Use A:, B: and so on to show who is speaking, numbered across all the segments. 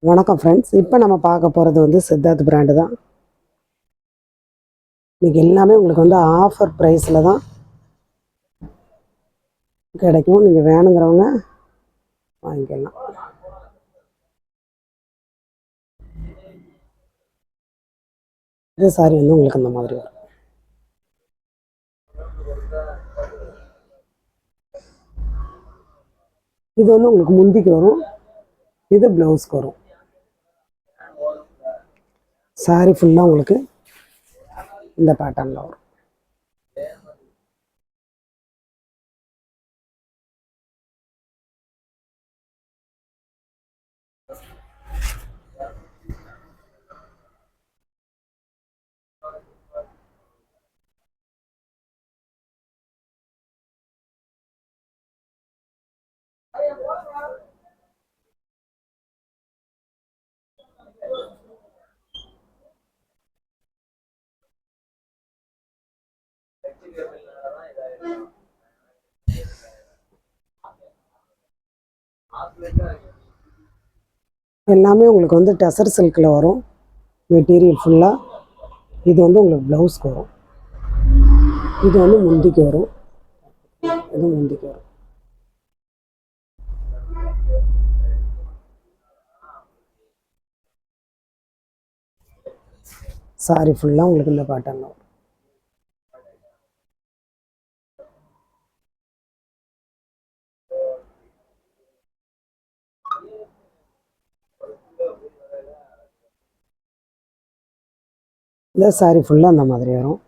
A: வணக்கம் ஃப்ரெண்ட்ஸ். இப்போ நம்ம பார்க்க போகிறது வந்து சித்தார்த் பிராண்டு தான். இன்றைக்கி எல்லாமே உங்களுக்கு வந்து ஆஃபர் ப்ரைஸில் தான் கிடைக்கும். நீங்கள் வேணுங்கிறவங்க வாங்கிக்கலாம். இது சாரி வந்து உங்களுக்கு அந்த மாதிரி வரும். இது வந்து உங்களுக்கு முந்திக்கு வரும், இது ப்ளவுஸ்க்கு வரும். சாரி ஃபுல்லாக உங்களுக்கு இந்த பேட்டர்னில் வரும். எல்லாமே உங்களுக்கு வந்து டசர் சில்கில் வரும். மெட்டீரியல் ஃபுல்லாக இது வந்து உங்களுக்கு ப்ளவுஸ்க்கு வரும். இது வந்து முந்திக்கு வரும். இது முந்திக்கு வரும். சாரி ஃபுல்லாக உங்களுக்கு இந்த பேட்டர்னில் வரும். இந்த சாரி ஃபுல்லாக அந்த மாதிரி வரும்.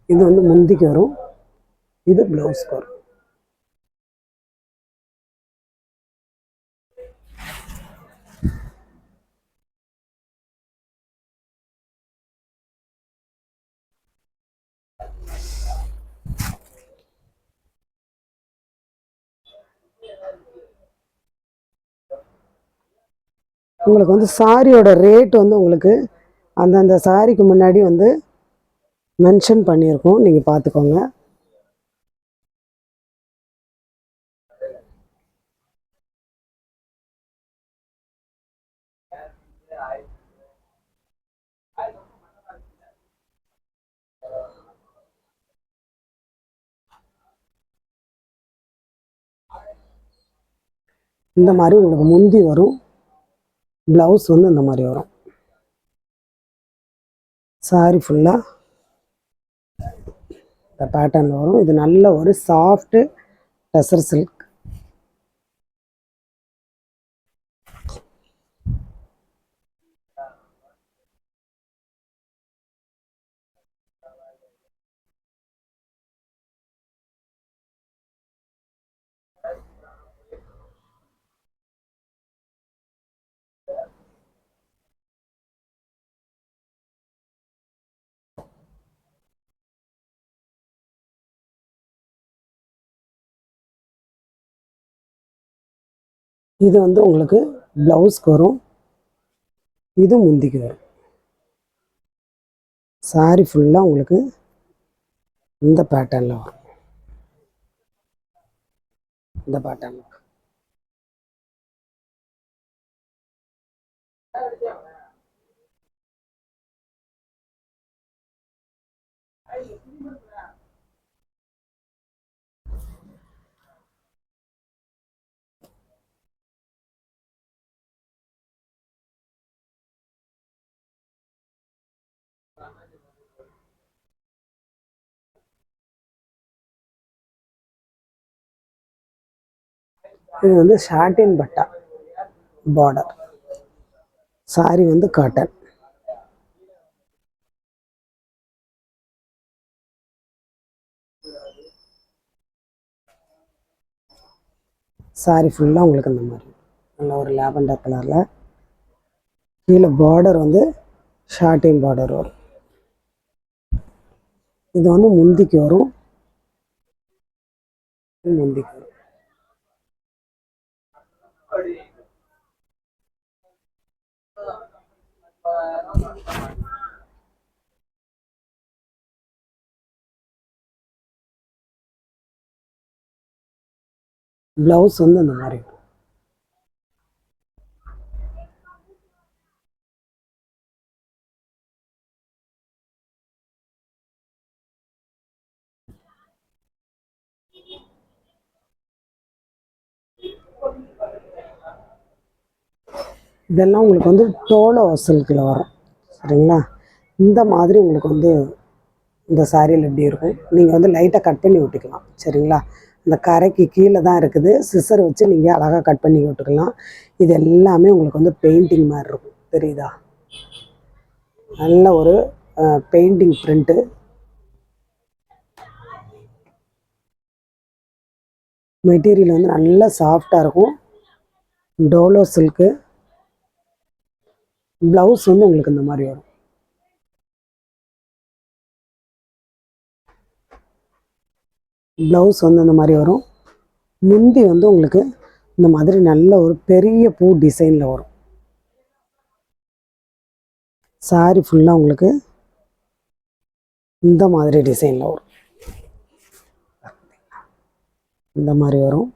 A: இது வந்து முந்திக்கு வரும், இது ப்ளவுஸ்க்கு வரும். உங்களுக்கு வந்து சாரியோட ரேட் வந்து உங்களுக்கு அந்தந்த சாரிக்கு முன்னாடி வந்து மென்ஷன் பண்ணியிருக்கோம், நீங்கள் பார்த்துக்கோங்க. இந்த மாதிரி உங்களுக்கு முந்தி வரும், ப்ளவுஸ் வந்து இந்த மாதிரி வரும். சாரி ஃபுல்லாக இந்த பேட்டர்னில் வரும். இது நல்ல ஒரு சாஃப்ட்டு டசர் சில்க். இது வந்து உங்களுக்கு ப்ளவுஸ்க்கு வரும், இது முந்திக்கு வரும். சாரி ஃபுல்லாக உங்களுக்கு இந்த பேட்டர்னில் வரும். இந்த பேட்டர்னில் இது வந்து ஷாட்டின் பட்டா பார்டர். சாரி வந்து காட்டன். சாரி ஃபுல்லாக உங்களுக்கு இந்த மாதிரி நல்ல ஒரு லாவெண்டர் கலரில். கீழே பார்டர் வந்து ஷார்ட்டிங் பார்டர் வரும். இது வந்து முந்திக்கு வரும். முந்திக்கு வரும். ப்ளவுஸ் வந்து அந்த மாதிரி இருக்கும். இதெல்லாம் உங்களுக்கு வந்து டோலோ சில்கில் வரும். சரிங்களா? இந்த மாதிரி உங்களுக்கு வந்து இந்த சாரியில் எப்படி இருக்கும், நீங்கள் வந்து லைட்டாக கட் பண்ணி விட்டுக்கலாம். சரிங்களா? இந்த கரைக்கு கீழே தான் இருக்குது. சிசர் வச்சு நீங்கள் அழகாக கட் பண்ணி விட்டுக்கலாம். இது எல்லாமே உங்களுக்கு வந்து பெயிண்டிங் மாதிரி இருக்கும். தெரியுதா? நல்ல ஒரு பெயிண்டிங் பிரிண்ட்டு. மெட்டீரியல் வந்து நல்லா சாஃப்டாக இருக்கும். டோலோ சில்க்கு. ப்ளவுஸ் வந்து உங்களுக்கு இந்த மாதிரி வரும். ப்ளவுஸ் வந்து இந்த மாதிரி வரும். முந்தி வந்து உங்களுக்கு இந்த மாதிரி நல்ல ஒரு பெரிய பூ டிசைனில் வரும். சாரி ஃபுல்லாக உங்களுக்கு இந்த மாதிரி டிசைனில் வரும். இந்த மாதிரி வரும்.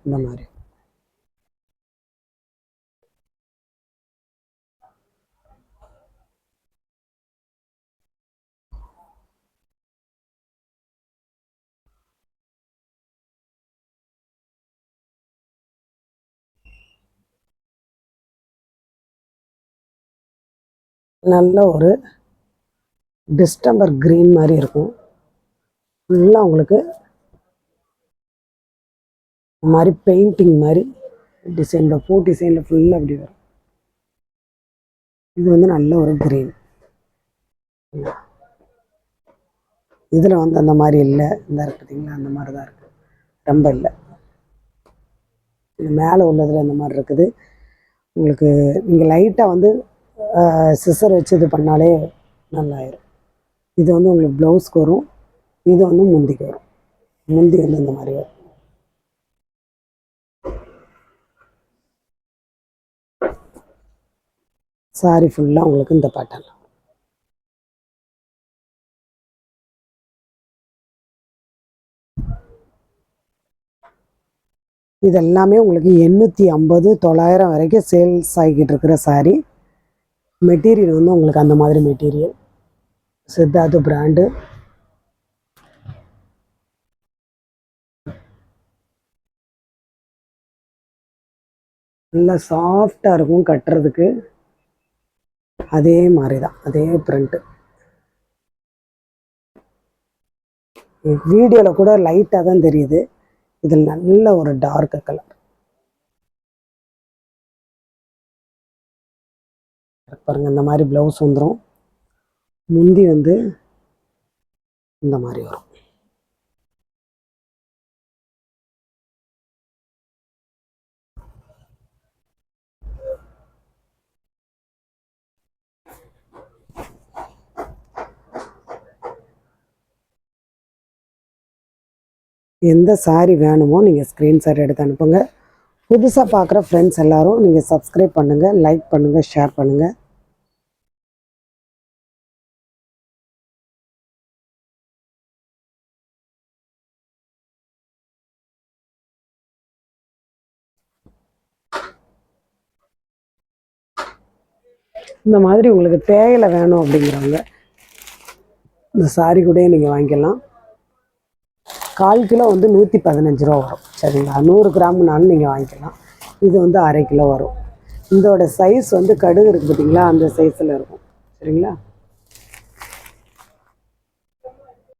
A: இந்த மாதிரி நல்ல ஒரு டிஸ்டம்பர் க்ரீன் மாதிரி இருக்கும். ஃபுல்லாக உங்களுக்கு இந்த மாதிரி பெயிண்டிங் மாதிரி டிசைனில் பூ டிசைனில் ஃபுல்லாக அப்படி வரும். இது வந்து நல்ல ஒரு க்ரீன். இதில் வந்து அந்த மாதிரி இல்லை. இந்த இருக்குதுங்களா, அந்த மாதிரி தான் இருக்குது. ரொம்ப இல்லை. இது மேலே உள்ளதில் இந்த மாதிரி இருக்குது. உங்களுக்கு நீங்கள் லைட்டாக வந்து சிசர் வச்சு இது பண்ணாலே நல்லாயிரும். இது வந்து உங்களுக்கு ப்ளவுஸ்க்கு வரும். இது வந்து முந்திக்கு வரும். முந்தி வந்து இந்த மாதிரி வரும். சாரி ஃபுல்லாக உங்களுக்கு இந்த பேட்டர்ன். இது எல்லாமே உங்களுக்கு 850 900 வரைக்கும் சேல்ஸ் ஆகிக்கிட்டு இருக்கிற சாரி. மெட்டீரியல் வந்து உங்களுக்கு அந்த மாதிரி மெட்டீரியல். சித்தார்த் பிராண்டு. நல்லா சாஃப்டாக இருக்கும் கட்டுறதுக்கு. அதே மாதிரி தான், அதே பிரிண்ட்டு. வீடியோவில் கூட லைட்டாக தான் தெரியுது. இதில் நல்ல ஒரு டார்க் கலர் பாருங்க. இந்த மாதிரி ப்ளவுஸ் வந்துடும். முந்தி வந்து இந்த மாதிரி வரும். எந்த சாரி வேணுமோ நீங்கள் ஸ்க்ரீன்ஷாட் எடுத்து அனுப்புங்க. புதுசாக பார்க்குற ஃப்ரெண்ட்ஸ் எல்லோரும் நீங்கள் சப்ஸ்கிரைப் பண்ணுங்கள், லைக் பண்ணுங்கள், ஷேர் பண்ணுங்கள். இந்த மாதிரி உங்களுக்கு தேயிலை வேணும் அப்படிங்கிறவங்க இந்த சாரி கூட நீங்கள் வாங்கிக்கலாம். 1/4 கிலோ வந்து 115 ரூபா வரும். சரிங்களா? 100 கிராம்னாலும் நீங்கள் வாங்கிக்கலாம். இது வந்து 1/2 கிலோ வரும். இதோட சைஸ் வந்து கடுகு இருக்குது பார்த்தீங்களா, அந்த சைஸில் இருக்கும். சரிங்களா?